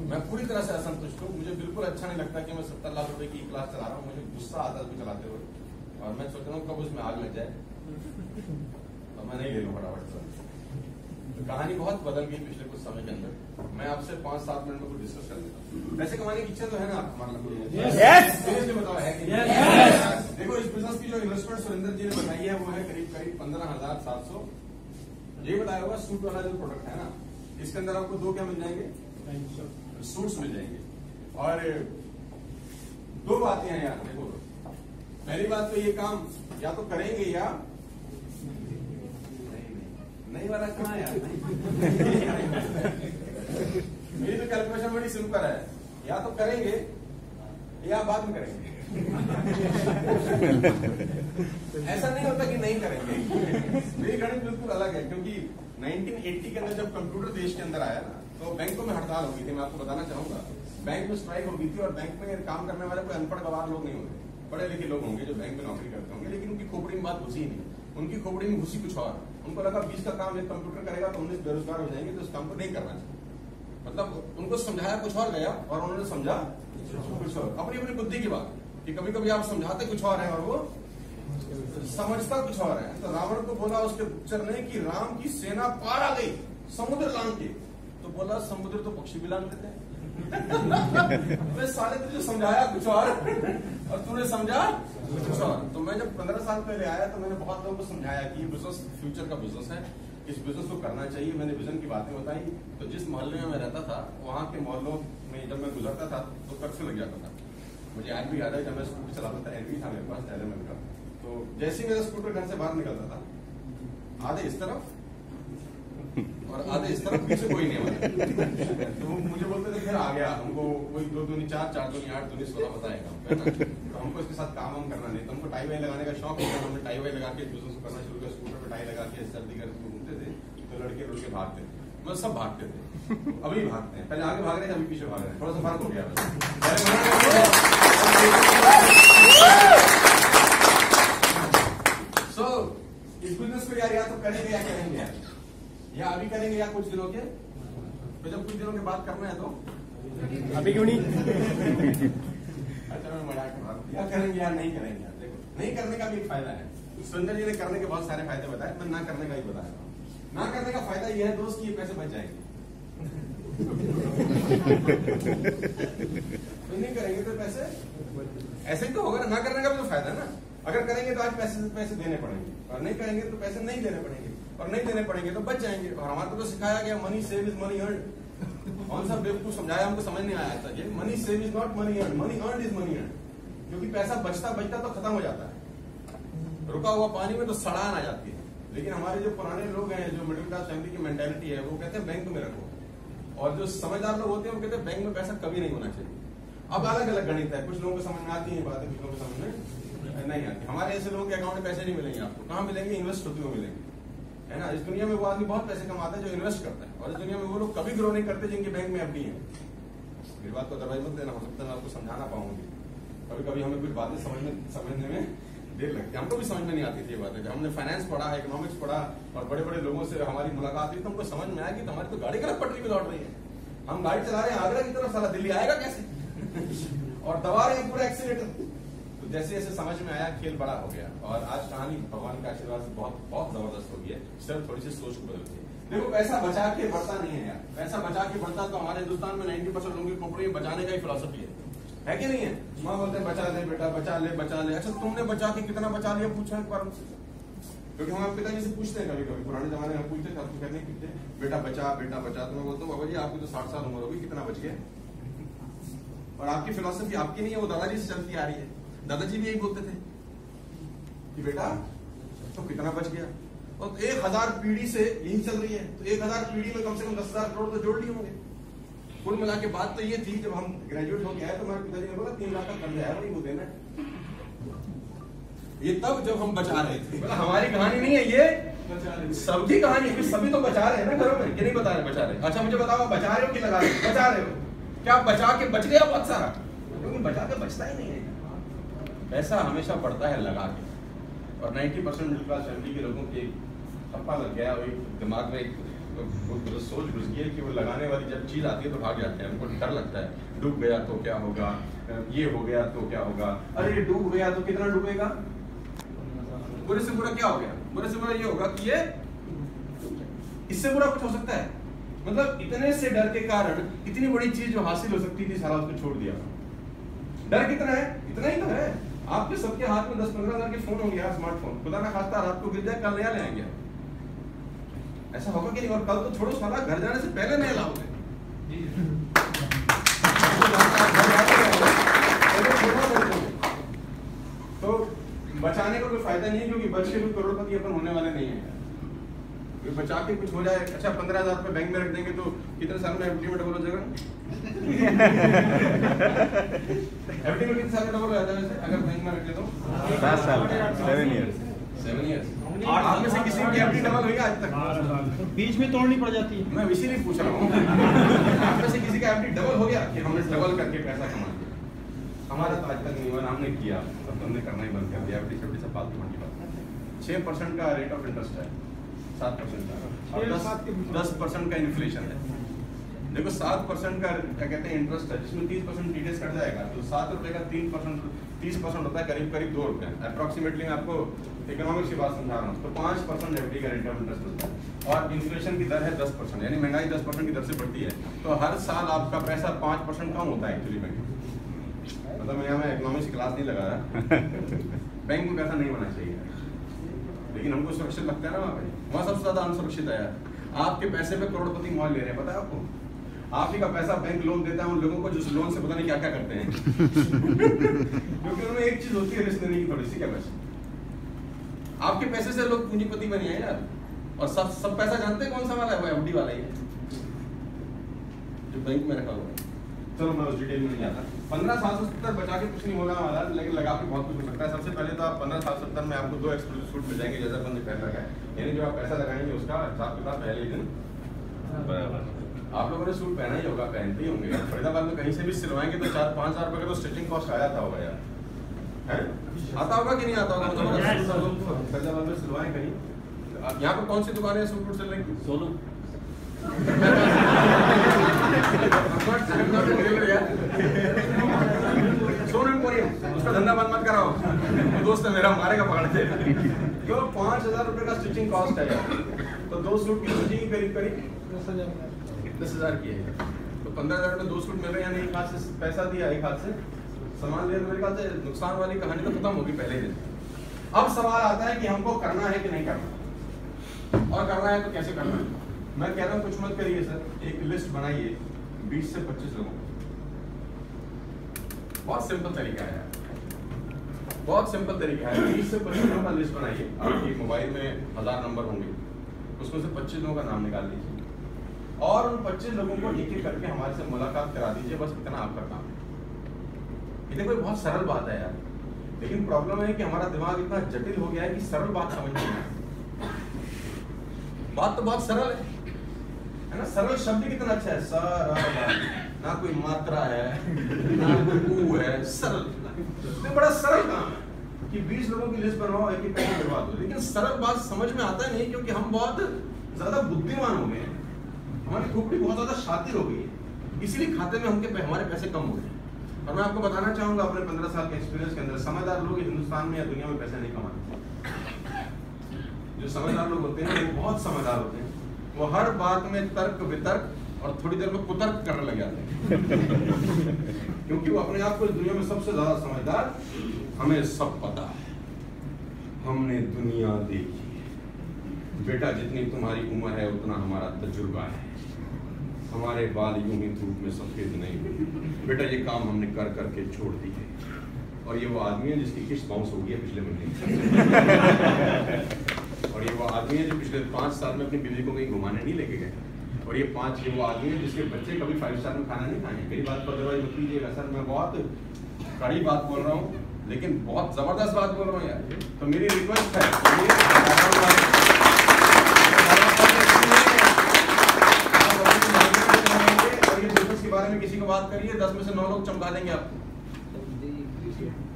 मैं पूरी तरह से असंतुष्ट हूँ। मुझे बिल्कुल अच्छा नहीं लगता कि मैं 70 लाख रुपए की क्लास चला रहा हूँ। मुझे गुस्सा आता है उसको चलाते हुए, और मैं सोच रहा हूँ कब उसमें आग लग जाए तो मैं नहीं ले लूँ फटाफट से। तो कहानी बहुत बदल गई पिछले कुछ समय के अंदर। मैं आपसे 5-7 मिनट में कुछ डिस्कस कर लेता हूँ। पैसे कमाने की इच्छा तो है ना हमारा, बताओ है कि देखो इस बिजनेस की जो इन्वेस्टमेंट सुरेंद्र जी ने बताई है वो है करीब 15,700। ये बताया होगा सूट वाला जो प्रोडक्ट है ना, इसके अंदर आपको 2 क्या मिल जाएंगे, सूट्स मिल जाएंगे। और 2 बातें हैं यार। देखो पहली बात तो ये काम या तो करेंगे या नहीं वाला कहाँ यार मेरी तो कैलकुलेशन बड़ी सिंपल है, या तो करेंगे या बाद में करेंगे। ऐसा नहीं होता कि नहीं करेंगे। मेरी गणित बिल्कुल अलग है, क्योंकि 1980 के अंदर जब कंप्यूटर देश के अंदर आया ना, तो बैंकों में हड़ताल हो गई थी। मैं आपको बताना चाहूंगा, बैंक में स्ट्राइक हो गई थी, और बैंक में काम करने वाले कोई अनपढ़ गवार लोग नहीं होंगे, पढ़े लिखे लोग होंगे जो बैंक में नौकरी करते होंगे, लेकिन उनकी खोपड़ी में बात घुसी नहीं। उनकी खोपड़ी में घुसी कुछ और। उनको लगा 20 का काम एक कंप्यूटर करेगा तो 19 बेरोजगार हो जाएंगे, तो इस काम को नहीं करना चाहिए। मतलब उनको समझाया कुछ और गया और उन्होंने समझा कुछ और। अपनी अपनी बुद्धि की बात कि कभी कभी आप समझाते कुछ और है और वो समझता कुछ और है। तो रावण को बोला उसके गुप्तचर ने कि राम की सेना पार आ गई समुद्र लांग के, तो बोला समुद्र तो पक्षी भी लांग देते हैं। साले तुझे समझाया कुछ और तूने समझा कुछ और। तो मैं जब 15 साल पहले आया तो मैंने बहुत लोगों को समझाया कि ये बिजनेस फ्यूचर का बिजनेस है, इस बिजनेस को करना चाहिए। मैंने विजन की बातें बताई। तो जिस मोहल्ले में मैं रहता था, वहां के मोहल्लों में जब मैं गुजरता था तो कर्फ्यू लग जाता था। मुझे आज भी याद है, जब मैं स्कूटर चलाता था, एलवी था मेरे पास एलिमेंट का, तो जैसे ही मेरा स्कूटर घर से बाहर निकलता था, आधे इस तरफ और आधे इस तरफ, पीछे कोई नहीं हमारे। तो मुझे बोलते थे फिर आ गया, हमको कोई 2 दूनी 4, 4 दूनी 8, 2 16 बताएगा। तो हमको इसके साथ काम हम करना नहीं, तो हमको टाई वाई लगाने का शौक है। हमने टाई वाई लगा के बिजनेस को करना शुरू किया। स्कूटर पे टाई लगा के सर्दी कर घूमते थे, तो लड़के लड़के भागते थे, मतलब सब भागते थे। अभी भागते हैं, पहले आगे भाग रहे थे, अभी पीछे भाग रहे हैं। थोड़ा सा फर्क हो गया। सो इस बिजनेस को यार या तो करेंगे या करेंगे यार, या अभी करेंगे या कुछ दिनों के, तो जब कुछ दिनों के बाद करना है तो अभी क्यों नहीं। अच्छा मैं मजाक कर रहा हूँ, या करेंगे या नहीं करेंगे यार। देखो नहीं करने का भी एक फायदा है। सुंदर जी ने करने के बहुत सारे फायदे बताए, मैं ना करने का ही बताया था। ना करने का फायदा यह है दोस्त कि ये पैसे बच जाएंगे। तो नहीं करेंगे तो पैसे ऐसे ही तो होगा ना करने का भी तो फायदा है ना। अगर करेंगे तो आज पैसे देने पड़ेंगे, और नहीं करेंगे तो पैसे नहीं देने पड़ेंगे, और नहीं देने पड़ेंगे तो बच जाएंगे। और हमारे को तो सिखाया गया money save is money earn. कौन सा बेवकूफ समझाया, हमको समझ नहीं आया था। ये money save is not money earn, money earn is money earn. क्योंकि पैसा बचता बचता तो खत्म हो जाता है, रुका हुआ पानी में तो सड़ान आ जाती है। लेकिन हमारे जो पुराने लोग हैं, जो मिडिल क्लास फैमिली की मेंटालिटी है, वो कहते हैं बैंक में रखो। और जो समझदार लोग होते हैं वो कहते हैं बैंक में पैसा कभी नहीं होना चाहिए। अब अलग अलग गणित है, कुछ लोगों को समझ में आती है बातें, कुछ लोगों को समझ में नहीं आती। हमारे ऐसे लोगों के अकाउंट में पैसे नहीं मिलेंगे आपको, कहाँ मिलेंगे, इन्वेस्ट होते हुए मिलेंगे, है ना। इस दुनिया में वो आदमी बहुत पैसे कमाता है जो इन्वेस्ट करता है, और इस दुनिया में वो लोग कभी ग्रो नहीं करते जिनके बैंक में एफडी है। मेरी बात को दरवाजे मत देना, हो सकता है मैं आपको समझाना पाऊंगी। कभी कभी हमें कुछ बातें समझने में देर लगती है। हमको भी समझ में नहीं आती थी ये बातें। जब हमने फाइनेंस पढ़ा, इकोनॉमिक्स पढ़ा, और बड़े बड़े लोगों से हमारी मुलाकात हुई, तो हमको समझ में आया कि हमारी तो गाड़ी गलत पटरी पे दौड़ रही है। हम गाड़ी चला रहे हैं आगरा की तरफ, साला दिल्ली आएगा कैसे और दबा रहे हैं पूरा एक्सीलेटर। तो जैसे जैसे समझ में आया, खेल बड़ा हो गया। और आज कहानी भगवान का आशीर्वाद से बहुत बहुत जबरदस्त हो गई है। सिर्फ थोड़ी सी सोच को बदलती है। देखो पैसा बचा के बढ़ता नहीं है यार। पैसा बचा के बढ़ता तो हमारे हिंदुस्तान में 90% लोगों की खोपड़ी में बचाने का ही फिलॉसफी है कि नहीं है। माँ बोलते हैं बचा ले बेटा, बचा ले बचा ले। अच्छा तुमने बचा के कितना बचा लिया, पूछा एक बार हमसे। क्योंकि हम पिताजी से पूछते हैं, कभी कभी पुराने जमाने में पूछते थे, आपको कहने की बेटा बचा बेटा बचा। तो मैं बोलता हूँ बाबा जी आपकी तो 60 साल उम्र होगी, कितना बच गया। और आपकी फिलॉसफी आपकी नहीं है, वो दादाजी से चलती आ रही है। दादाजी भी यही बोलते थे कि बेटा तो कितना बच गया। और 1000 पीढ़ी से यही चल रही है, तो 1000 पीढ़ी में कम से कम 10,000 करोड़ तो जोड़ लिए होंगे। कुल मिला के बात तो ये थी, जब हम ग्रेजुएट हो गया तो हमारे पिताजी ने बोला 3 लाख का कर्जा है वही वो देना है। ये तब जब हम बचा रहे थे। बोला हमारी कहानी नहीं है ये, सबकी कहानी है। सभी तो बचा रहे हैं ना घरों में, कि नहीं बता रहे बचा रहे। अच्छा मुझे बताओ बचा रहे हो कि लगा रहे हो? बचा रहे हो। क्या बचा के बच गया बहुत सारा? क्योंकि बचा के बचता ही नहीं है। पैसा हमेशा बढ़ता है लगा के। और 90% मिडिल क्लास फैमिली के लोगों के ठप्पा लग गया, वही दिमाग में एक तो सोच घुस गई है कि वो लगाने वाली जब चीज आती है तो भाग जाते हैं, उनको डर लगता है, डूब गया तो क्या होगा, ये हो गया तो क्या होगा, अरे ये डूब गया तो कितना डूबेगा, बुरे से बुरा क्या हो गया, बुरे से बुरा ये होगा कि ये इससे बुरा कुछ हो सकता है। मतलब इतने से डर के कारण इतनी बड़ी चीज जो हासिल हो सकती थी सारा उसको छोड़ दिया। डर कितना है, इतना ही तो है। आपके सबके हाथ में 10-15 हजार के फोन होंगे, स्मार्टफोन, खुदा ना खास्ता रात को गिर जाए कल नया ले आएंगे, ऐसा होगा कि नहीं? और कल तो छोड़ो, साला घर जाने से पहले नया लाओगे। तो बचाने का कोई फायदा नहीं है, क्योंकि बच के कोई करोड़पति अपन होने वाले नहीं है। बचा के कुछ हो जाए, अच्छा 15,000 रुपए बैंक में रख देंगे तो कितने साल में एफडी में डबल हो जाएगा? एफडी में कितने साल में डबल हो जाता है वैसे अगर बैंक में रखे तो? 7 साल 7 इयर्स। 7 इयर्स। आप में से किसी की एफडी डबल हुई आज तक? बीच में तोड़नी पड़ जाती है। मैं इसीलिए पूछ रहा हूँ, आप में से किसी का एफडी डबल हो गया कि हमने डबल करके पैसा कमा लिया? हमारा तो आज तक नहीं हुआ, हमने किया, सब हमने करना ही बंद कर दिया। एफडी से फालतू मंडी बात। 6% का रेट ऑफ इंटरेस्ट है, 7% का, और 10% का इन्फ्लेशन है। देखो 7% का क्या कहते हैं इंटरेस्ट है, जिसमें 30% टीडीएस कट जाएगा, तो 7 रुपए का 30% होता है करीब करीब 2 रुपए अप्रोक्सीमेटली। मैं आपको इकोनॉमिक्स की बात समझा रहा हूँ। तो 5% एफडी का रेट ऑफ इंटरेस्ट होता है और इन्फ्लेशन की दर है 10%, यानी महंगाई 10% की दर से बढ़ती है। तो हर साल आपका पैसा 5% कम होता है एक्चुअली बैंक। मतलब मैं यहाँ इकोनॉमिक्स की क्लास नहीं लगा रहा, बैंक में पैसा नहीं होना चाहिए, लेकिन हमको सुरक्षित लगता है ना वहाँ सबसे ज्यादा अनसुरक्षित है यार। आपके पैसे पे करोड़पति मॉल ले रहे हैं, पता है आपको? आप ही का पैसा बैंक लोन देता है उन लोगों को जो लोन से पता नहीं क्या क्या करते हैं। क्योंकि उनमें एक चीज होती है रिस्क लेने की थोड़ी सी, क्या पैसे आपके पैसे से लोग पूंजीपति बने हैं यार। और सब पैसा जानते हैं कौन सा वाला है? वो एफडी वाला ही है जो बैंक में रखा हुआ है। चलो मैं उस डिटेल में नहीं आता। 15 साल से 70 बचा के कुछ नहीं होने वाला, लेकिन लगा के बहुत कुछ हो सकता है। सबसे पहले तो आप 15 साल 70 में आपको 2 एक्सक्लूसिव सूट मिल जाएंगे, जैसा अपन ने पहन रखा है। यानी जो आप पैसा लगाएंगे उसका हिसाब किताब पहले ही दिन आप लोगों ने सूट पहना ही होगा, पहनते ही होंगे। फरीदाबाद में कहीं से भी सिलवाएंगे तो 4-5 हजार रुपए का तो स्टिचिंग कॉस्ट आ जाता होगा यार, है? आता होगा कि नहीं आता होगा? फरीदाबाद में सिलवाएं कहीं। यहाँ पर कौन सी दुकान है सूट सिलने की? सोनू उसका धंधा बंद मत कराओ, तो दोस्त है मेरा, मारेगा पकड़ के। तो 5,000 रुपए का स्टिचिंग कॉस्ट है यार। तो 2 सूट की स्टिचिंग करीब 10,000 की है। तो 15,000 में 2 सूट मिल रहे हैं, यानी एक हाथ से पैसा दिया, एक हाथ से सामान लिया, तो मेरे ख्याल से नुकसान वाली कहानी तो खत्म होगी पहले दिन। अब सवाल आता है कि हमको करना है कि नहीं करना, और करना है तो कैसे करना है। मैं कह रहा हूँ कुछ मत करिए सर, एक लिस्ट बनाइए 20 से 25 लोगों को। बहुत सिंपल तरीका है, बहुत सिंपल तरीका है। 20 से 25 लोगों का लिस्ट बनाइए। आपके मोबाइल में 1000 नंबर होंगे, उसमें से 25 लोगों का नाम निकाल लीजिए और उन 25 लोगों को एक एक करके हमारे से मुलाकात करा दीजिए। बस इतना आपका काम है। ये देखो बहुत सरल बात है यार, लेकिन प्रॉब्लम है कि हमारा दिमाग इतना जटिल हो गया है कि सरल बात समझ नहीं आता। बात तो बहुत सरल है ना? सरल शब्द कितना अच्छा है, सरल, ना कोई मात्रा है ना कोई ऊ है, सरल। तो बड़ा सरल काम है कि 20 लोगों की लिस्ट बनवाओ, एक एक करके करवा दो। लेकिन सरल बात समझ में आता नहीं, क्योंकि हम बहुत ज्यादा बुद्धिमान हो गए हैं, हमारी खोपड़ी बहुत ज्यादा शातिर हो गई है, इसीलिए खाते में हमारे पैसे कम हो गए। और मैं आपको बताना चाहूंगा अपने 15 साल के एक्सपीरियंस के अंदर, समझदार लोग हिंदुस्तान में या दुनिया में पैसे नहीं कमाते। जो समझदार लोग होते हैं वो बहुत समझदार होते हैं, वो हर बात में तर्क वितर्क और थोड़ी देर में कुतर्क करने लग जाते हैं। क्योंकि वो अपने आप को इस दुनिया में सबसे ज्यादा समझदार, हमें सब पता है, हमने दुनिया देखी है। बेटा जितनी तुम्हारी उम्र है उतना हमारा तजुर्बा है, हमारे बाल यूं ही धूप में सफेद नहीं हुए। बेटा ये काम हमने कर करके छोड़ दी है। और ये वो आदमी है जिसकी किस्त बाउंस हो गई है पिछले महीने। और ये वो आदमी है जो पिछले 5 साल में अपनी बीवी को कहीं घुमाने नहीं लेके गए। और ये वो आदमी है जिसके बच्चे कभी 5 स्टार में खाना नहीं खाए। मेरी बात पर दरवाजा मत कीजिएगा सर, मैं बहुत कड़ी बात बोल रहा हूँ, लेकिन बहुत जबरदस्त बात बोल रहा हूँ यार। तो मेरी रिक्वेस्ट है, बारे में किसी को बात करिए, 10 में से 9 लोग चमका देंगे आपको।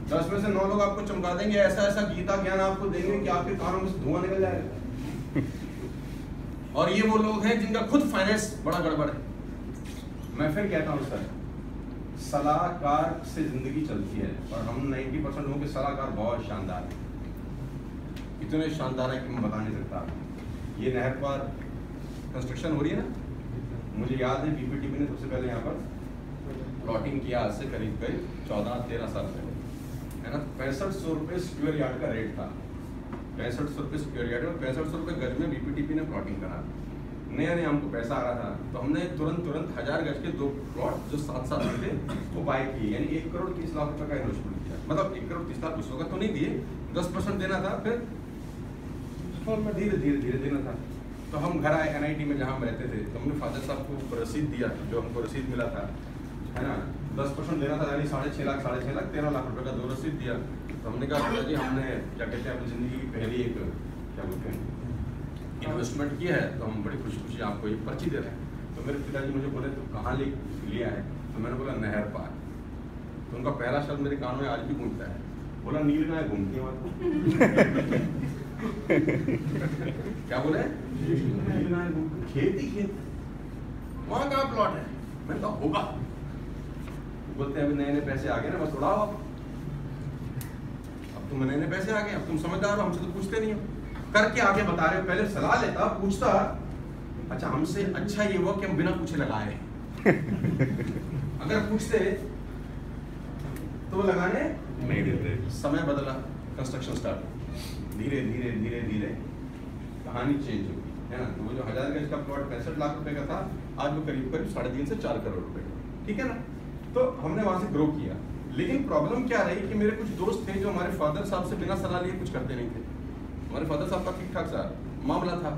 10 में से 9 लोग आपको चमका देंगे, ऐसा ऐसा गीता ज्ञान आपको देंगे कि आपके कानों में से धुआं निकल जाएगा। और ये वो लोग हैं जिनका खुद फाइनेंस बड़ा गड़बड़ है। मैं फिर कहता हूँ सर, सलाहकार से जिंदगी चलती है और हम 90% लोगों के सलाहकार बहुत शानदार हैं, इतने शानदार है कि मैं बता नहीं सकता। ये नहर पर कंस्ट्रक्शन हो रही है ना, मुझे याद है बीपीटीपी ने सबसे पहले यहाँ पर प्लॉटिंग किया आज से करीब 14-13 साल पहले, है ना। 6500 रुपये स्क्वायर यार्ड का रेट था, 6500 रुपये स्क्वायर यार्ड और 6500 रुपये गज में बीपीटीपी ने प्लॉटिंग करा। नया नया हमको पैसा आ रहा था तो हमने तुरंत 1000 गज के 2 प्लॉट जो 7 थे वो बाय किए, यानी 1 करोड़ 30 लाख रुपए का इन्वेस्टमेंट किया। मतलब 1 करोड़ 30 लाख उस वक्त तो नहीं दिए, 10% देना था, फिर धीरे देना था। तो हम घर आए NIT में जहाँ हम रहते थे, तो हमने फादर साहब को रसीद दिया, जो हमको रसीद मिला था, है ना, 10% देना था, यानी 6.5 लाख 13 लाख रुपए का 2 रसीद दिया। तो हमने कहा जी हमने क्या कहते हैं अपनी ज़िंदगी की पहली एक क्या बोलते हैं इन्वेस्टमेंट किया है, तो हम बड़ी खुशी आपको एक पर्ची दे रहे हैं। तो मेरे पिताजी मुझे बोले तो कहाँ लिया है, तो मैंने बोला नहर पार। तो उनका पहला शब्द मेरे कान में आज भी गूंजता है, बोला नील गाय घूमती है वहाँ। क्या बोले? नील गाय घूमती, खेत ही खेत, वहाँ कहाँ प्लॉट है? मैंने कहा होगा। बोलते हैं अभी नए पैसे आ गए ना, बस उड़ाओ अब तुम नए पैसे आ गए, अब तुम समझदार हो, हमसे तो पूछते नहीं हो, करके आगे बता रहे हो। पहले सलाह लेता, पूछता, अच्छा हमसे अच्छा ये हुआ कि हम बिना पूछे लगाए। अगर पूछते तो लगाने नहीं देते। समय बदला, कंस्ट्रक्शन स्टार्ट, धीरे धीरे कहानी चेंज होगी, है ना। तो वो जो 1000 गज का प्लॉट 65 लाख रुपए का था, आज वो करीब 3.5 से 4 करोड़ रुपए का, ठीक है ना। तो हमने वहां से ग्रो किया। लेकिन प्रॉब्लम क्या रही कि मेरे कुछ दोस्त थे जो हमारे फादर साहब से बिना सलाह लिए कुछ करते नहीं थे। हमारे फादर साहब का ठीक ठाक सा मामला था,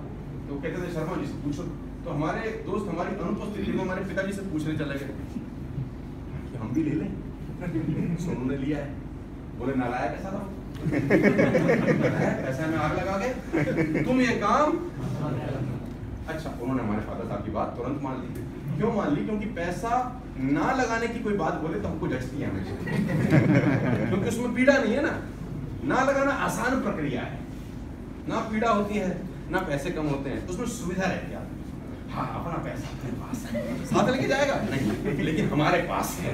तो कहते थे शर्मा जी से पूछो। तो हमारे दोस्त हमारी अनुपस्थिति में हमारे पिताजी से पूछने चले गए कि हम भी ले लें। सोनू ने लिया है, बोले नालायक कैसा था, पैसा में आग लगा के तुम ये काम। अच्छा, उन्होंने हमारे फादर साहब की बात तुरंत मान ली। क्यों मान ली? क्योंकि पैसा ना लगाने की कोई बात बोले तो हमको जचती है हमेशा, क्योंकि उसमें पीड़ा नहीं है ना लगाना आसान प्रक्रिया है, ना पीड़ा होती है, ना पैसे कम होते हैं, उसमें सुविधा रहती है। हाँ, अपना पैसा अपने पास है, साथ लेके जाएगा नहीं, लेकिन हमारे पास है,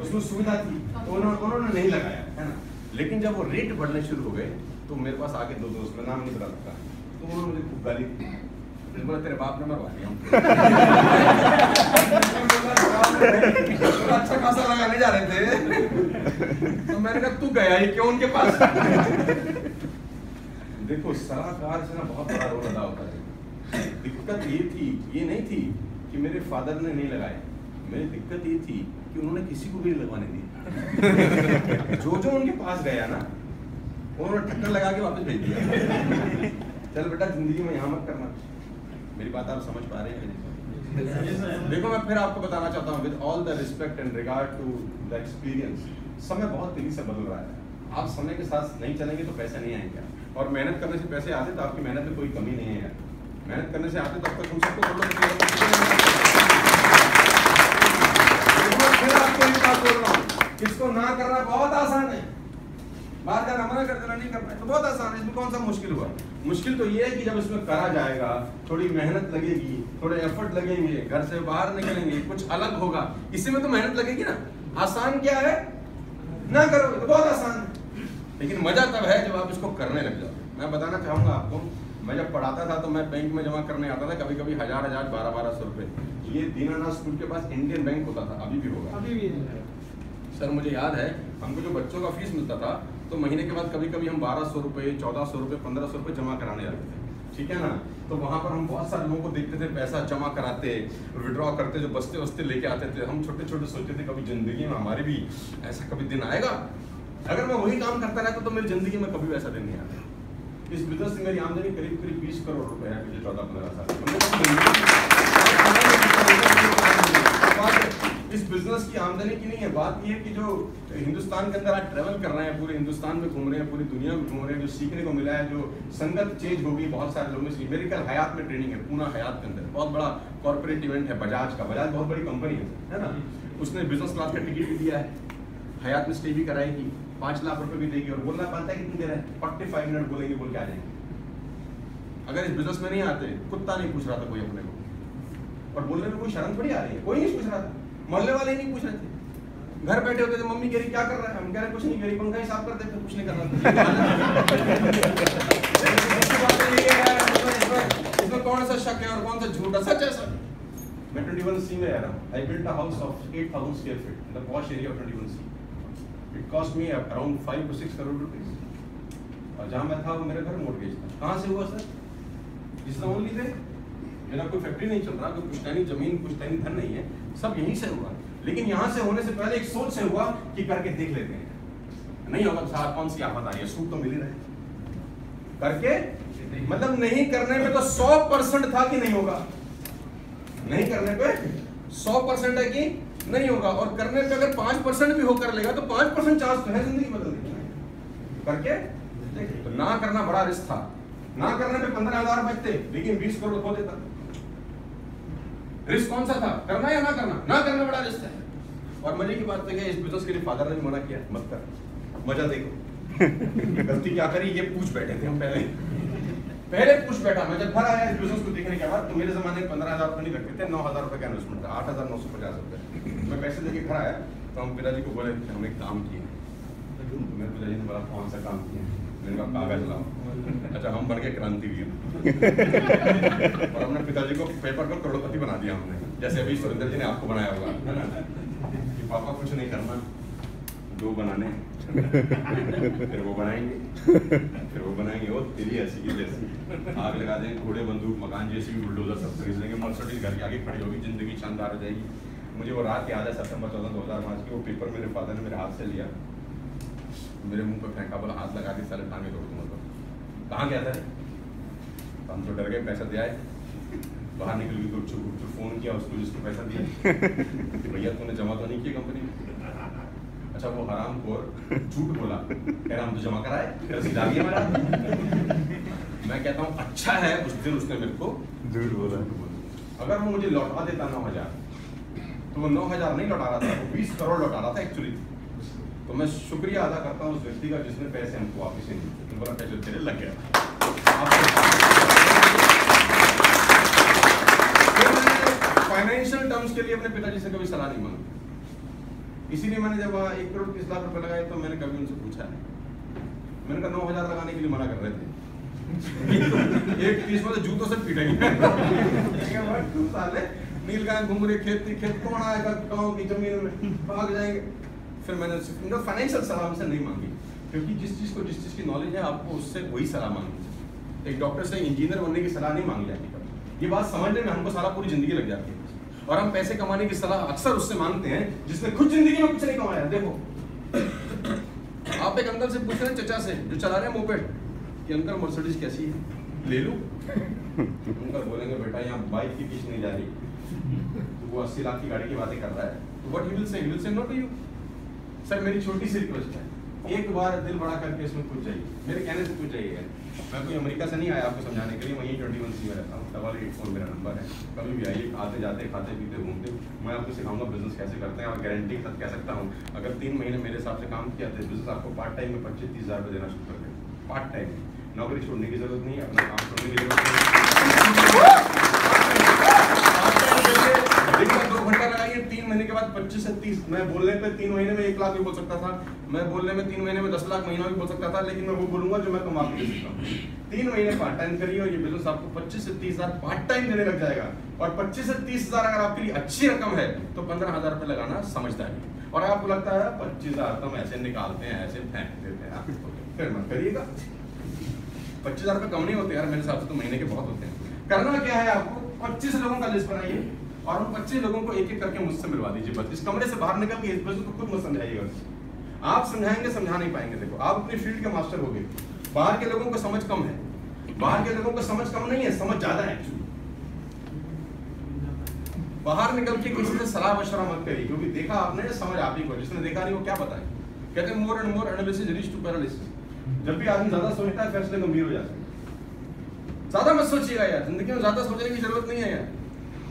उसमें सुविधा थी, तो उन्होंने नहीं लगाया, है ना। लेकिन जब वो रेट बढ़ने शुरू हो गए तो मेरे पास आके 2 दोस्त, मैं नाम नहीं बता सकता, तो उन्होंने मुझे खूब गाली दी। बोला तेरे बाप ने मरवा दिया। अच्छा खासा लगाने जा रहे थे, तो मैंने कहा तू गया ही क्यों उनके पास। देखो, सलाहकार से ना बहुत बड़ा रोल अदा होता है। दिक्कत ये नहीं थी कि मेरे फादर ने नहीं लगाए, मेरी दिक्कत ये थी कि उन्होंने किसी को भी लगवाने दी। जो उनके पास गया ना, उन्होंने टक्कर लगा के वापस भेज दिया। चल बेटा, जिंदगी में यहाँ मत करना। मेरी बात आप समझ पा रहे हैं? देखो, मैं फिर आपको बताना चाहता हूँ, with all the respect and regard to the experience, समय बहुत तेजी से बदल रहा है। आप समय के साथ नहीं चलेंगे तो पैसे नहीं आएंगे, और मेहनत करने से पैसे आते तो आपकी मेहनत में कोई कमी नहीं है। मेहनत करने से आते तो अब तक हम सबको फिर आपको एक बात बोल रहा हूँ, किसको ना करना बहुत आसान है, बात का मना कर देना नहीं करना है तो बहुत आसान है। इसमें कौन सा मुश्किल हुआ? मुश्किल तो ये है कि जब इसमें करा जाएगा, थोड़ी मेहनत लगेगी, थोड़े एफर्ट लगेंगे, घर से बाहर निकलेंगे, कुछ अलग होगा, इसी में तो मेहनत लगेगी ना। आसान क्या है? ना करो तो बहुत आसान है, लेकिन मजा तब है जब आप इसको करने लग जाओ। मैं बताना चाहूंगा आपको, मैं जब पढ़ाता था तो मैं बैंक में जमा करने आता था, कभी कभी 1000 1200 रुपए। ये दीनानाथ स्कूल के पास इंडियन बैंक होता था, अभी भी होगा, अभी भी सर। मुझे याद है, हमको जो बच्चों का फीस मिलता था तो महीने के बाद कभी कभी हम 1200 रुपये, 1400 रुपये, 1500 रुपये जमा कराने जाते थे, ठीक है ना। तो वहाँ पर हम बहुत सारे लोगों को देखते थे पैसा जमा कराते, विड्रॉ करते, जो बस्ते वस्ते लेके आते थे। हम छोटे छोटे सोचते थे कभी जिंदगी में हमारे भी ऐसा कभी दिन आएगा। अगर मैं वही काम करता रहता तो मेरी जिंदगी में कभी वैसा दिन नहीं आता। इस बिजनेस से मेरी आमदनी करीब 20 करोड़ रुपए है पिछले 14-15 साल। इस बिजनेस की आमदनी की नहीं है बात, ये कि जो हिंदुस्तान के अंदर आज ट्रैवल कर रहे हैं, पूरे हिंदुस्तान में घूम रहे हैं, पूरी दुनिया में घूम रहे हैं, जो सीखने को मिला है, जो संगत चेंज होगी बहुत सारे लोगों से। मेरी कल हयात में ट्रेनिंग है, पूना हयात के अंदर बहुत बड़ा कॉर्पोरेट इवेंट है बजाज का। बजाज बहुत बड़ी कंपनी है ना। उसने बिजनेस क्लास का टिकट भी दिया है, हयात में स्टे भी कराएगी, 5 लाख रुपए भी देगी, और बोलना पाता है कि तुम दे रहे हैं 45 मिनट बोलेंगे, बोल के आ जाएंगे। अगर इस बिजनेस में नहीं आते, कुत्ता नहीं पूछ रहा था कोई अपने को, और बोलने में कोई शर्म थोड़ी आ रही है, कोई नहीं पूछ रहा था, मोहल्ले वाले ही नहीं पूछ रहे थे। घर बैठे होते थे, मम्मी कह रही क्या कर रहा है, हम कह रहे कुछ नहीं, कह रही पंखा ही साफ करते थे, कुछ नहीं कर रहा था। इसमें कौन सा शक है और कौन सा झूठ है, सच है सर। मैं 21C में रह रहा हूँ। I built a house of 8,000 square feet in the posh area of 21C. It cost me around 5 to 6 crore rupees. और जहाँ मैं था वो मेरे घर मोर्गेज था। कहाँ से हुआ सर? जिसने ओनली थे, मेरा कोई फैक्ट्री नहीं चल रहा, कोई पुश्तैनी जमीन, पुश्तैनी धन नहीं है, सब यहीं से हुआ। लेकिन यहाँ से होने से पहले एक सोच से हुआ कि करके देख लेते हैं, नहीं होगा साहब, कौन सी आफत आ रही है, सूट तो मिल ही रहे, करके मतलब नहीं करने में तो 100% था कि नहीं होगा, नहीं करने पे 100% है कि नहीं होगा, और करने पे अगर 5% भी हो कर लेगा तो 5% चांस तो है जिंदगी बदलने की, करके तो ना करना बड़ा रिस्क था। ना करने पे 15,000 बचते, लेकिन 20 करोड़ खो देता। रिस्क कौन सा था, करना या ना करना? ना करना बड़ा रिस्क है। और मजे की बात तो है, इस बिजनेस के लिए फादर ने भी मना किया, मत कर, मजा देखो। गलती क्या करी ये पूछ बैठे थे हम, पहले पूछ बैठा। मैं जब घर आया इस बिजनेस को देखने के बाद, तो मेरे जमाने में 15,000 रुपए नहीं रखते थे, 9,000 रुपए का इन्वेस्टमेंट था, 8,950 रुपए। मैं पैसे लेके घर आया तो हम पिताजी को बोले हम एक काम किए। तो मेरे पिताजी ने बोला कौन सा काम किया? मैंने कहा कागज लाओ। अच्छा, हम बन गए क्रांतिवीर और अपने पिताजी को पेपर पर करोड़पति बना दिया हमने, जैसे अभी सुरेंद्र जी ने आपको बनाया होगा, है ना, कि पापा कुछ नहीं करना, दो बनाने, फिर वो बनाएंगे, फिर वो बनाएंगे, वो तेरी ऐसी की जैसी, आग लगा देंगे, घोड़े, बंदूक, मकान, जेसीबी, बुलडोजर सब खरीद लेंगे, मर्सिडीज घर के आगे खड़ी होगी, जिंदगी शानदार हो जाएगी। मुझे वो रात याद है, सितंबर 14, 2005 की, वो पेपर मेरे फादर ने मेरे हाथ से लिया, मेरे मुंह पे फेंका, बोला हाथ लगा के साले टांगे तोड़ दूंगा। कहाँ गया था? हम तो डर गए, पैसा दिया है, बाहर निकल गई, तो फोन किया उसको जिसको पैसा दिया, भैया तूने जमा तो नहीं किया कंपनी में? अच्छा, वो हराम खोर झूठ बोला, कह रहा हम तो जमा कराए, रसीद आ गई हमारा। मैं कहता हूँ अच्छा है उस दिन उसने मेरे को झूठ बोला। अगर वो मुझे लौटा देता 9,000, तो वो 9,000 नहीं लौटा रहा था, वो 20 करोड़ लौटा रहा था एक्चुअली। तो मैं शुक्रिया अदा करता हूँ उस व्यक्ति का जिसने पैसे हमको वापस नहीं दिए, तो बोला पैसे तेरे लग गया। फाइनेंशियल टर्म्स के लिए अपने पिताजी से कभी सलाह नहीं मांगी, इसीलिए मैंने जब 1 करोड़ 30 लाख रुपए लगाए तो मैंने कभी उनसे पूछा है। मैंने कहा 9,000 लगाने के लिए मना कर रहे थे, एक 30 में तो जूतों से पीटेंगे। नीलगाय घूम रहे खेत कौन आएगा गाँव की जमीन में, भाग जाएंगे। फिर मैंने फाइनेंशियल सलाह हमसे नहीं मांगी, क्योंकि जिस चीज़ की नॉलेज है आपको उससे वही सलाह मांगनी चाहिए। एक डॉक्टर से इंजीनियर बनने की सलाह नहीं मांगी जाती, ये बात समझने में हमको सारा पूरी जिंदगी लग जाती है। और हम पैसे कमाने की सलाह अक्सर उससे मांगते हैं जिसने खुद जिंदगी में कुछ नहीं कमाया। देखो, आप एक अंकल से पूछ रहे हैं, चचा से जो चला रहे हैं मोपेड, कि अंकल मर्सिडीज कैसी है, ले लूं? अंकल बोलेंगे बेटा यहाँ बाइक की पीछे नहीं जा रही, तो वो 80 लाख की गाड़ी की बातें कर रहा है, तो what he will say no to you. Sir मेरी छोटी सी रिक्वेस्ट है, एक बार दिल बड़ा करके इसमें कुछ चाहिए, मेरे कहने से कुछ चाहिए है। मैं कोई अमेरिका से नहीं आया आपको समझाने के लिए, मैं यही 21C में रहता हूँ, 8884 मेरा नंबर है, कभी भी आइए, आते जाते खाते पीते घूमते, मैं आपको सिखाऊंगा बिजनेस कैसे करते हैं। और गारंटी के साथ कह सकता हूँ, अगर 3 महीने मेरे हिसाब से काम किया तो बिजनेस आपको पार्ट टाइम में 25-30 हज़ार रुपये देना शुरू कर देगा। पार्ट टाइम, नौकरी छोड़ने की जरूरत नहीं है, अपना काम छोड़ने की जरूरत नहीं है। 2 घंटा लगाइए, 3 महीने के बाद 25 से 30। मैं बोलने पे 3 महीने में 1 लाख भी बोल सकता था, मैं बोलने में 3 महीने में 10 लाख महीना भी बोल सकता था, लेकिन मैं वो बोलूंगा जो मैं कमा के दे सकता हूँ। 3 महीने पार्ट टाइम करिए और ये बिजनेस आपको 25 से 30 हज़ार पार्ट टाइम देने लग जाएगा। और 25 से 30 हज़ार अगर आपके लिए अच्छी रकम है तो 15,000 रुपये लगाना समझदारी। और आपको लगता है 25,000 तो हम ऐसे निकालते हैं, ऐसे फेंक देते हैं, फिर मत करिएगा। 25,000 रुपये कम नहीं होते यार, मेरे हिसाब से तो महीने के बहुत होते हैं। करना क्या है, आपको 25 लोगों का लिस्ट बनाइए और उन 25 लोगों को एक एक करके मुझसे मिलवा दीजिए। बस इस कमरे से बाहर निकल के इस बिजनेस को खुद मत समझाइएगा। आप समझाएंगे समझा नहीं पाएंगे। देखो, आप अपनी फील्ड के मास्टर हो गए, बाहर के लोगों को समझ कम है, बाहर के लोगों को समझ कम नहीं है, समझ ज्यादा है। बाहर निकल के किसी से सलाह मशवरा मत करिए, क्योंकि देखा आपने, समझ आप ही को, जिसने देखा नहीं वो क्या बताए। कहते हैं more and more analysis reach to paralysis. जब भी आदमी ज्यादा सोचता है फैसले गंभीर हो जाते हैं। ज्यादा मत सोचिएगा यार, जिंदगी में ज्यादा सोचने की जरूरत नहीं है यार।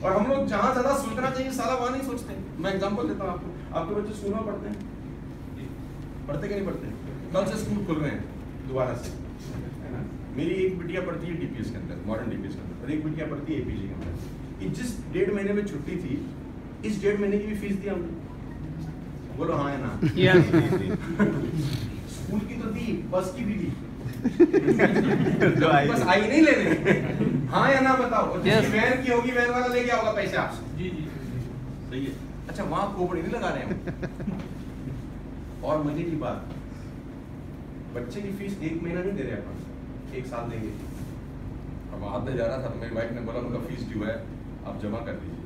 और हम लोग जहां ज्यादा सोचना चाहिए साला वहां नहीं सोचते। मैं एग्जांपल देता हूँ आपको, आपके बच्चे स्कूल में पढ़ते हैं, पढ़ते कि नहीं पढ़ते? कल से स्कूल खुल रहे हैं दोबारा से, है ना? मेरी एक बिटिया पढ़ती है डीपीएस के अंदर, मॉडर्न डीपीएस के अंदर, और एक बिटिया पढ़ती है एपीजी के अंदर। कि जिस 1.5 महीने में छुट्टी थी, इस 1.5 महीने की भी फीस दी हमने। बोलो हाँ या ना? स्कूल की तो दी, बस की भी दी। बस आई नहीं लेने। हाँ या ना बताओ? वैन की होगी, वैन वाला ले गया होगा पैसे आपसे। जी जी सही है। अच्छा वहां खोपड़ी नहीं लगा रहे हम। और मजे की बात, बच्चे की फीस 1 महीना नहीं दे रहे अपन, 1 साल देंगे। अब आते जा रहा था तो मेरी वाइफ ने बोला उनका फीस ड्यू है, आप जमा कर दीजिए,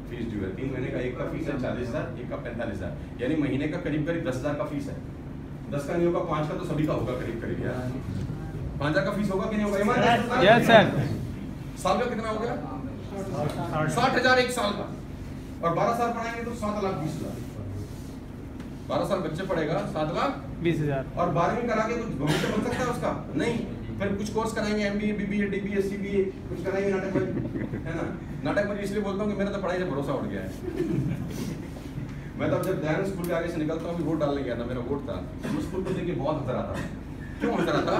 फीस ड्यू है। 3 महीने का, एक का फीस है 40,000, एक का 45,000, यानी महीने का करीब 10,000 का फीस है। 10 का नहीं होगा, 5 का तो सभी का होगा करीब यार। 5,000 का फीस होगा कि नहीं होगा? Yes sir. साल का कितना हो गया? 60,000 1 साल का। और 12 साल पढ़ाएंगे तो 7,20,000। 12 साल बच्चे पढ़ेगा 7,20,000। और 12वीं करा के कुछ भविष्य बन सकता है उसका? नहीं। फिर कुछ कोर्स कराएंगे, एमबीए, बीबीए, डीबीए, सीबीए, कुछ कराएंगे नाटक, है ना? नाटक में इसलिए बोलता हूँ कि मेरा तो पढ़ाई से भरोसा उठ गया है। मैं तो जब दयानंद स्कूल के आगे से निकलता हूँ, वोट डालने गया था, मेरा वोट था, तो स्कूल को देख के बहुत हंसर आता था। क्यों हंसर आता?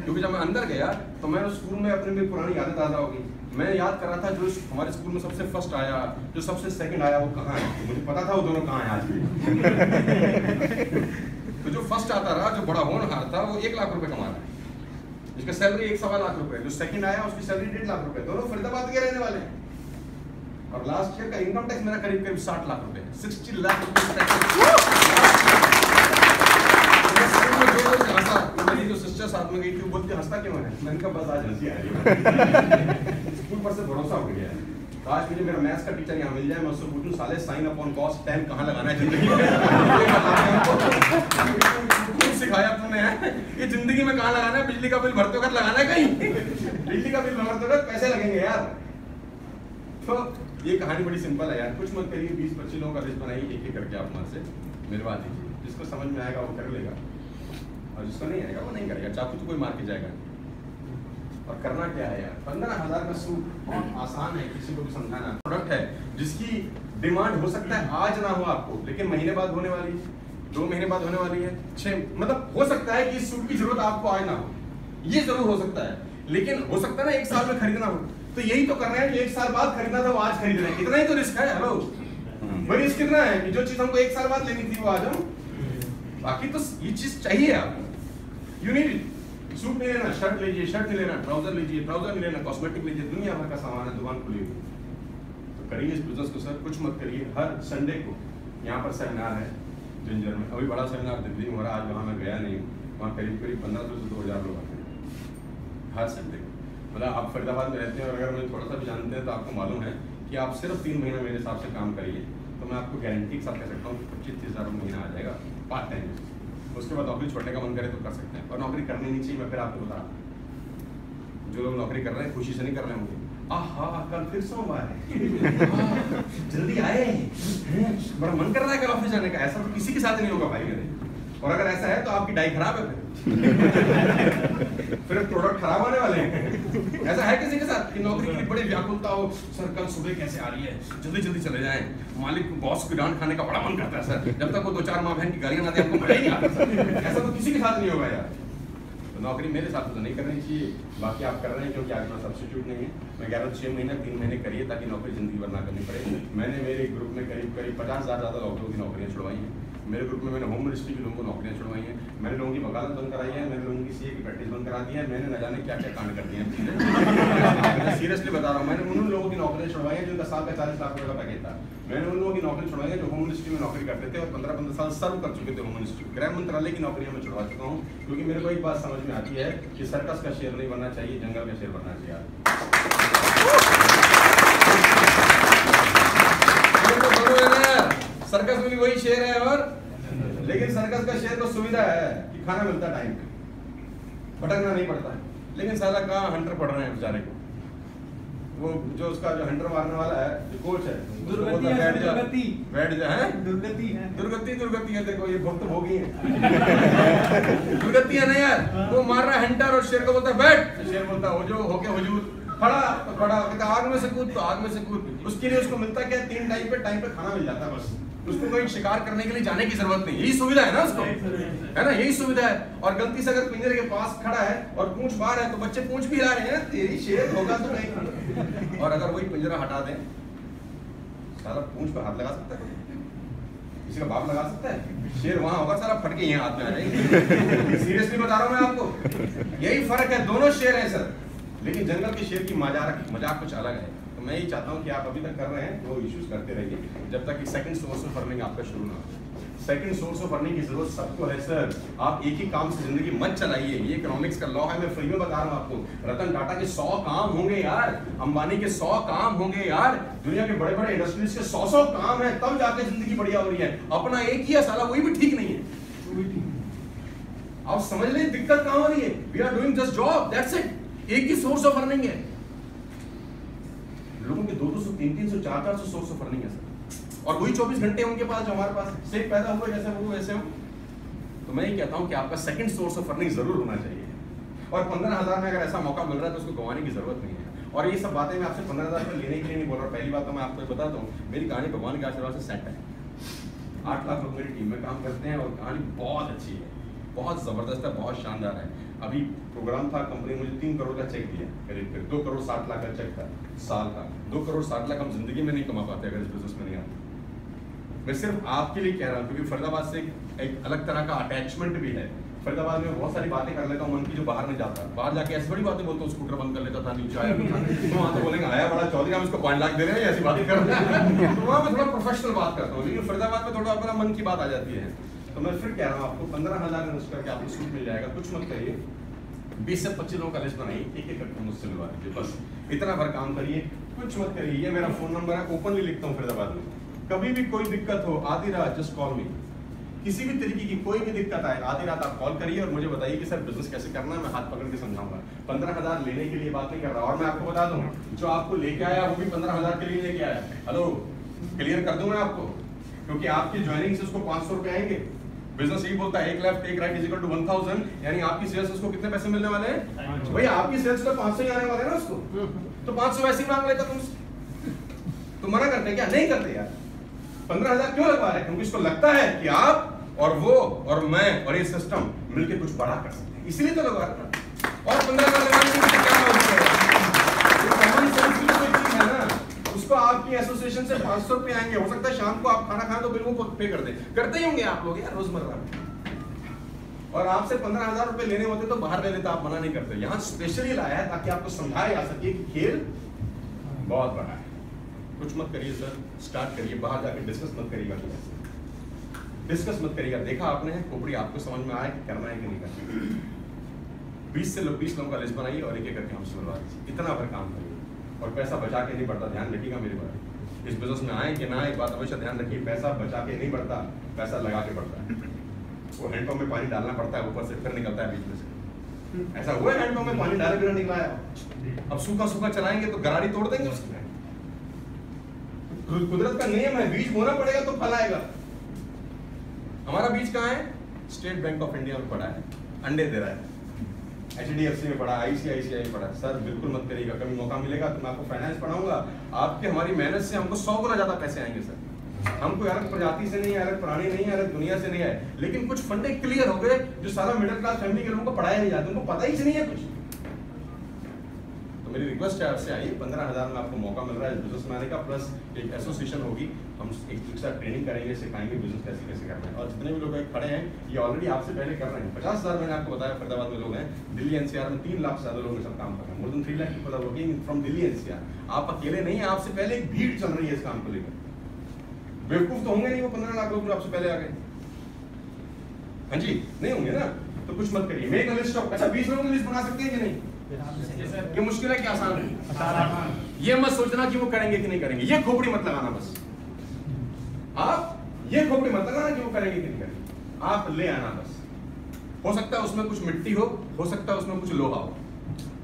क्योंकि जब मैं अंदर गया तो मैं उस स्कूल में अपनी भी पुरानी यादें ताज़ा हो गई। मैं याद कर रहा था जो हमारे स्कूल में सबसे फर्स्ट आया, जो सबसे सेकंड आया, वो कहाँ है? मुझे पता था वो दोनों कहाँ हैं आज। तो जो फर्स्ट आता रहा, जो बड़ा होनहार था, वो 1 लाख रुपए कमा रहा है, जिसका सैलरी 1.25 लाख रुपए। जो सेकंड आया उसकी सैलरी 1.5 लाख रुपए। दोनों फरीदाबाद के रहने वाले हैं। और लास्ट ईयर का इनकम टैक्स मेरा करीब 60 लाख रुपए, 60 लाख मेरी जो सिस्टर साथ में गई थी, वो बोलती हंसता क्यों है? मैंने कहा बस आज हंसी आ रही है। स्कूल पर से भरोसा उठ गया है। आज मुझे मेरा मैथ्स का टीचर यहाँ मिल जाए, मैं उससे पूछूं साले साइन अपॉन कॉस 10 कहाँ लगाना है जिंदगी में? सिखाया तुमने है ये जिंदगी में कहाँ लगाना है? बिजली का बिल भरते वक्त लगाना है कहीं? बिजली का बिल भरते वक्त पैसे लगेंगे यार। तो ये कहानी बड़ी सिंपल है यार, कुछ मत करिए। 20-25 लोगों का लिस्ट बनाइए, एक करके आप वहां से मिलवा दीजिए। जिसको समझ में आएगा वो कर लेगा, और जिसको नहीं आएगा वो नहीं करेगा। चाकू तो कोई मार के जाएगा। और करना क्या है यार? 15,000 का सूट बहुत आसान है किसी को भी समझाना। प्रोडक्ट है जिसकी डिमांड हो सकता है आज ना हो आपको, लेकिन महीने बाद होने वाली है, 2 महीने बाद होने वाली है, 6 मतलब हो सकता है कि इस सूट की जरूरत आपको आज ना हो, ये जरूर हो सकता है। लेकिन हो सकता है ना 1 साल में खरीदना हो। तो यही तो कर रहे हैं, जो 1 साल बाद खरीदना था वो आज खरीद रहे हैं। इतना ही तो रिस्क है। हेलो, बड़ी रिस्क कितना है कि जो चीज हमको 1 साल बाद लेनी थी वो आज हम, बाकी तो ये चीज चाहिए आपको। You need it. सूट नहीं लेना, शर्ट लीजिए, शर्ट नहीं लेना, ट्राउजर लीजिए, ट्राउजर नहीं लेना, कॉस्मेटिक लीजिए, दुनिया भर का सामान है, दुकान खुली हुई। तो करिए इस बिजनेस को सर, कुछ मत करिए। हर संडे को यहाँ पर सेमिनार है जिंजर में, अभी बड़ा सेमिनार दिल्ली में हो रहा है। आज वहाँ मैं गया नहीं, वहाँ करीब 1500 से 2000 लोग आते हैं हर संडे को। मतलब आप फरीदाबाद में रहते हैं और अगर मुझे थोड़ा सा भी जानते हैं तो आपको मालूम है कि आप सिर्फ 3 महीना मेरे हिसाब से काम करिए तो मैं आपको गारंटी के साथ कह सकता हूँ 25-30 हज़ार महीना आ जाएगा पार्ट टाइम। उसके बाद नौकरी छोड़ने का मन करे तो कर सकते हैं, और नौकरी करनी नहीं चाहिए। मैं फिर आपको बता रहा हूँ, जो लोग नौकरी कर रहे हैं खुशी से नहीं कर रहे होंगे। आहा कल फिर सोमवार है, जल्दी आए, बड़ा मन कर रहा है कल ऑफिस जाने का। ऐसा तो किसी के साथ नहीं होगा भाई मेरे। और अगर ऐसा है तो आपकी डाई खराब है, फिर प्रोडक्ट खराब होने वाले हैं। ऐसा है किसी के साथ कि नौकरी के लिए बड़ी व्याकुलता हो, सर कल सुबह कैसे आ रही है, जल्दी जल्दी चले जाएं, मालिक बॉस की डांट खाने का बड़ा मन करता है सर, जब तक वो 2-4 माँ बहन की गालियां ना दे आपको मजा ही नहीं आता सर। ऐसा तो किसी के साथ नहीं होगा यार। तो नौकरी मेरे साथ तो नहीं करनी चाहिए, बाकी आप कर रहे हैं क्योंकि आपके पास सब्स्टिट्यूट नहीं है। मैं कह रहा हूँ 6 महीना 3 महीने करिए ताकि नौकरी जिंदगी भर ना करनी पड़े। मैंने मेरे ग्रुप में करीब 50,000 ज़्यादा लोगों की नौकरियाँ छुड़वाई हैं। मेरे ग्रुप में मैंने होम मिनिस्ट्री के लोगों को नौकरियाँ छुड़वाई हैं, मैंने लोगों की वकालत बंद कराई है, मैंने लोगों की सीए की प्रैक्टिस बंद करा दी है, मैंने न जाने क्या क्या कांड कर दिए हैं। सीरियसली बता रहा हूँ, मैंने उन लोगों की नौकरियाँ छुड़वाई हैं जिनका साल का 40 लाख रुपये का पैकेज था। मैंने उन लोगों की नौकरी छुड़वाई है जो होम मिनिस्ट्री में नौकरी करते थे और 15-15 साल सर्व कर चुके थे होम मिनिस्ट्री। गृह मंत्रालय की नौकरियाँ मैं छुड़वा चुका हूँ, क्योंकि मेरे को एक बात समझ में आती है कि सर्कस का शेर नहीं बनना चाहिए, जंगल का शेर बनना चाहिए। सर्कस में भी वही शेर है, और लेकिन सर्कस का शेर को सुविधा है कि खाना मिलता है टाइम पे, भटकना नहीं पड़ता है। लेकिन साला कहाँ हंटर पड़ रहे हैं बेचारे को। वो जो उसका जो हंटर मारने वाला है, जो कोच है, दुर्गति है, दुर्गति है। देखो ये भक्त भोगी है। दुर्गति है ना यार, वो मार रहा है हंटर और शेर को बोलता है बैठ, शेर बोलता है हो जो होके हुजूर, खड़ा तो खड़ा, कहता आग में से कूद तो आग में से कूद। उसके लिए उसको मिलता क्या, 3 टाइम पे खाना मिल जाता है बस। उसको कोई शिकार करने के लिए जाने की जरूरत नहीं, यही सुविधा है ना उसको, है ना, यही सुविधा है। और गलती से अगर पिंजरे के पास खड़ा है और पूंछ बाहर है तो बच्चे पूंछ भी हिला रहे हैं, तेरी शेर होगा तो नहीं। और अगर वही पिंजरा हटा दें, सारा पूंछ पर हाथ लगा सकता है, किसी का बाप लगा सकता है? शेर वहां होगा, सारा फट के यहाँ हाथ में आ जाएंगे। सीरियसली बता रहा हूं मैं आपको, यही फर्क है, दोनों शेर हैं सर। लेकिन जंगल के शेर की मजाक कुछ अलग है। तो मैं यही चाहता हूं कि आप अभी तक कर रहे हैं वो इश्यूज करते रहिए जब तक कि सेकंड सोर्स ऑफ अर्निंग आपका शुरू ना हो। सेकंड सोर्स ऑफ अर्निंग की जरूरत सबको है सर। आप एक ही काम से जिंदगी मत चलाइए, ये इकोनॉमिक्स का लॉ है, मैं फ्री में बता रहा हूं आपको। रतन टाटा के 100 काम होंगे यार, अंबानी के 100 काम होंगे यार, दुनिया के बड़े बड़े इंडस्ट्रीज के 100 काम है, तब जाके जिंदगी बढ़िया हो रही है। अपना एक ही है साला, वही भी ठीक नहीं है। आप समझ लें दिक्कत कहां हो रही है। We are doing just job, that's it. एक ही सोर्स ऑफ अर्निंग है, लोगों के 200, 300, 400 सोर्स ऑफ अर्निंग है सर। और वही 24 घंटे उनके पास जो हमारे पास से पैदा हुआ जैसे वो वैसे हो। तो मैं ये कहता हूं कि आपका सेकंड सोर्स ऑफ अर्निंग जरूर होना चाहिए। और 15,000 में अगर ऐसा मौका मिल रहा है तो उसको गंवाने की जरूरत नहीं है। और ये सब बातें मैं आपसे 15,000 रुपये लेने के लिए नहीं बोल रहा। पहली बात तो मैं आपको बताता हूँ, मेरी कहानी भगवान के आशीर्वाद से सेट है। 8 लाख लोग मेरी टीम में काम करते हैं और कहानी बहुत अच्छी है, बहुत जबरदस्त है, बहुत शानदार है। अभी प्रोग्राम था, कंपनी मुझे 3 करोड़ का चेक दिया, करीब 2 करोड़ 60 लाख का चेक था साल का। 2 करोड़ 60 लाख हम जिंदगी में नहीं कमा पाते अगर इस बिजनेस में नहीं आते। मैं सिर्फ आपके लिए कह रहा हूँ क्योंकि फरीदाबाद से एक अलग तरह का अटैचमेंट भी है। फरीदाबाद में बहुत सारी बातें कर लेता हूँ मन की जो बाहर नहीं जाता। बाहर जाके ऐसी बड़ी बातें बोलता हूँ, स्कूटर बंद कर लेता था, नीचे आया तो वहाँ तो बोलेंगे आया बड़ा चौधरी, हम इसको 5 लाख दे रहे हैं, ऐसी बातें कर रहे हैं। तो वहाँ मैं थोड़ा प्रोफेशनल बात करता हूँ, लेकिन फरीदाबाद में थोड़ा अपना मन की बात आ जाती है। तो मैं फिर कह रहा हूँ आपको 15,000 इन्वेस्ट करके आपको सूट मिल जाएगा। कुछ मत करिए, 20 से 25 लोगों का लिस्ट बनाइए, एक करके मुझसे मिलवा दीजिए, बस इतना भर काम करिए, कुछ मत करिए। ये मेरा फोन नंबर है, ओपनली लिखता हूँ फरीदाबाद में। कभी भी कोई दिक्कत हो, आधी रात जस्ट कॉल मी। किसी भी तरीके की कोई भी दिक्कत आए, आधी रात आप कॉल करिए और मुझे बताइए कि सर बिजनेस कैसे करना है, मैं हाथ पकड़ के समझाऊंगा। 15,000 लेने के लिए बात नहीं कर रहा। और मैं आपको बता दूं, जो आपको लेके आया वो भी 15,000 के लिए लेके आया। हेलो, क्लियर कर दूं मैं आपको, क्योंकि आपकी ज्वाइनिंग से उसको 500 रुपए आएंगे। बिजनेस यही बोलता है 1 lakh take right is equal to 1000, यानी आपकी सेल्स उसको कितने पैसे मिलने वाले हैं भाई? आपकी सेल्स तो 500 ही आने वाले हैं ना उसको, तो 500 वैसे ही मांग लेता तुमसे। तो मना करते क्या? नहीं करते यार। 15,000 क्यों लगवा रहे हैं? क्योंकि इसको लगता है कि आप और वो और मैं और ये सिस्टम मिलके कुछ बड़ा कर सकते हैं, इसलिए तो लगवा रहा था। और 15,000 लगाने से क्या होगा? कॉमन सेंस की कोई चीज है ना, उसको आपकी एसोसिएशन से 500 रुपए आएंगे। हो सकता है शाम को आप खाना खाएं तो बिल वो पे कर दे, करते ही होंगे आप लोग यार रोजमर्रा में। और आपसे 15,000 रुपए लेने होते तो बाहर ले लेता, आप मना नहीं करते। यहाँ स्पेशली लाया है ताकि आपको समझाया जा सके कि खेल बहुत बड़ा है। कुछ मत करिए सर, स्टार्ट करिए, बाहर जाकर डिस्कस मत करिएगा, डिस्कस मत करिएगा। देखा आपने खोपड़ी, आपको समझ में आया कि करना है कि नहीं करना। 20 लोगों का लिस्ट बनाइए और एक करके हमसे मिलवा दीजिए, इतना भर काम करिए। और पैसा बचा के नहीं बढ़ता, ध्यान रखिएगा मेरी बात। इस बिजनेस में आए कि ना, एक बात हमेशा ध्यान रखिए, पैसा बचा के नहीं बढ़ता, पैसा लगा के बढ़ता है। वो हैंडपंप में पानी डालना पड़ता है, ऊपर से फिर निकलता है बीच में से। ऐसा हुआ है हैंडपंप में पानी डाले बिना निकला है। अब सूखा सूखा चलाएंगे तो गरारी तोड़ देंगे उसकी। कुदरत का नियम है, बीज बोना पड़ेगा तो फल आएगा। हमारा बीज कहाँ है? स्टेट बैंक ऑफ इंडिया में पड़ा है, अंडे दे रहा है। HDFC में पड़ा, ICICI में पड़ा। सर बिल्कुल मत करिएगा, कभी मौका मिलेगा तो मैं आपको फाइनेंस पढ़ाऊंगा। आपके हमारी मेहनत से हमको 100 गुना ज्यादा पैसे आएंगे सर। हम कोई अलग प्रजाति से नहीं है, अलग प्राणी नहीं है, अलग दुनिया से नहीं है, लेकिन कुछ फंडे क्लियर हो गए जो सारा मिडिल क्लास फैमिली के लोगों को पढ़ाया नहीं जाता, उनको पता ही नहीं है कुछ। मेरी रिक्वेस्ट है आपसे, आइए 15,000 में आपको मौका मिल रहा है बिजनेस में आने का, प्लस एक एसोसिएशन होगी, हम एक दूसरे साथ ट्रेनिंग करेंगे, सिखाएंगे बिजनेस कैसे कैसे करना है। और जितने भी लोग खड़े हैं ये ऑलरेडी आपसे पहले कर रहे हैं। 50,000 मैंने आपको बताया फरीदाबाद में लोग हैं, दिल्ली NCR में 3 लाख से ज्यादा लोग सब काम कर रहे हैं। More than 3 lakh people are working from Delhi NCR। आप अकेले नहीं है, आपसे पहले एक भीड़ चल रही है इस काम को लेकर। बेवकूफ तो होंगे नहीं वो 15 लाख लोग जो आपसे पहले आ गए। हाँ जी, नहीं होंगे ना, तो कुछ मत करिए। मेक अ लिस्ट ऑफ, अच्छा 20 लोगों की लिस्ट बना सकते हैं कि नहीं? ये मुश्किल है कि आसान है? ये मत सोचना कि वो करेंगे कि नहीं करेंगे, ये खोपड़ी मत लगाना। बस आप ये खोपड़ी मत लगाना कि वो करेंगे कि नहीं करेंगे, आप ले आना बस। हो सकता है उसमें कुछ मिट्टी हो सकता है उसमें कुछ लोहा हो।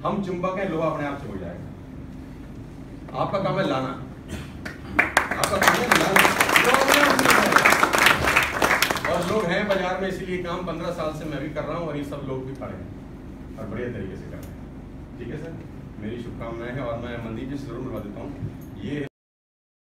हम चुंबक हैं, लोहा अपने आप से हो जाएगा। आपका काम है लाना, आपका काम है लाना। और लोग हैं बाजार में, इसीलिए काम 15 साल से मैं भी कर रहा हूं और ये सब लोग भी खड़े हैं और बढ़िया तरीके से कर रहे हैं। ठीक है सर। मेरी शुभकामनाएं हैं और मैं मनदीप जी से जरूर मिलवा देता हूँ। ये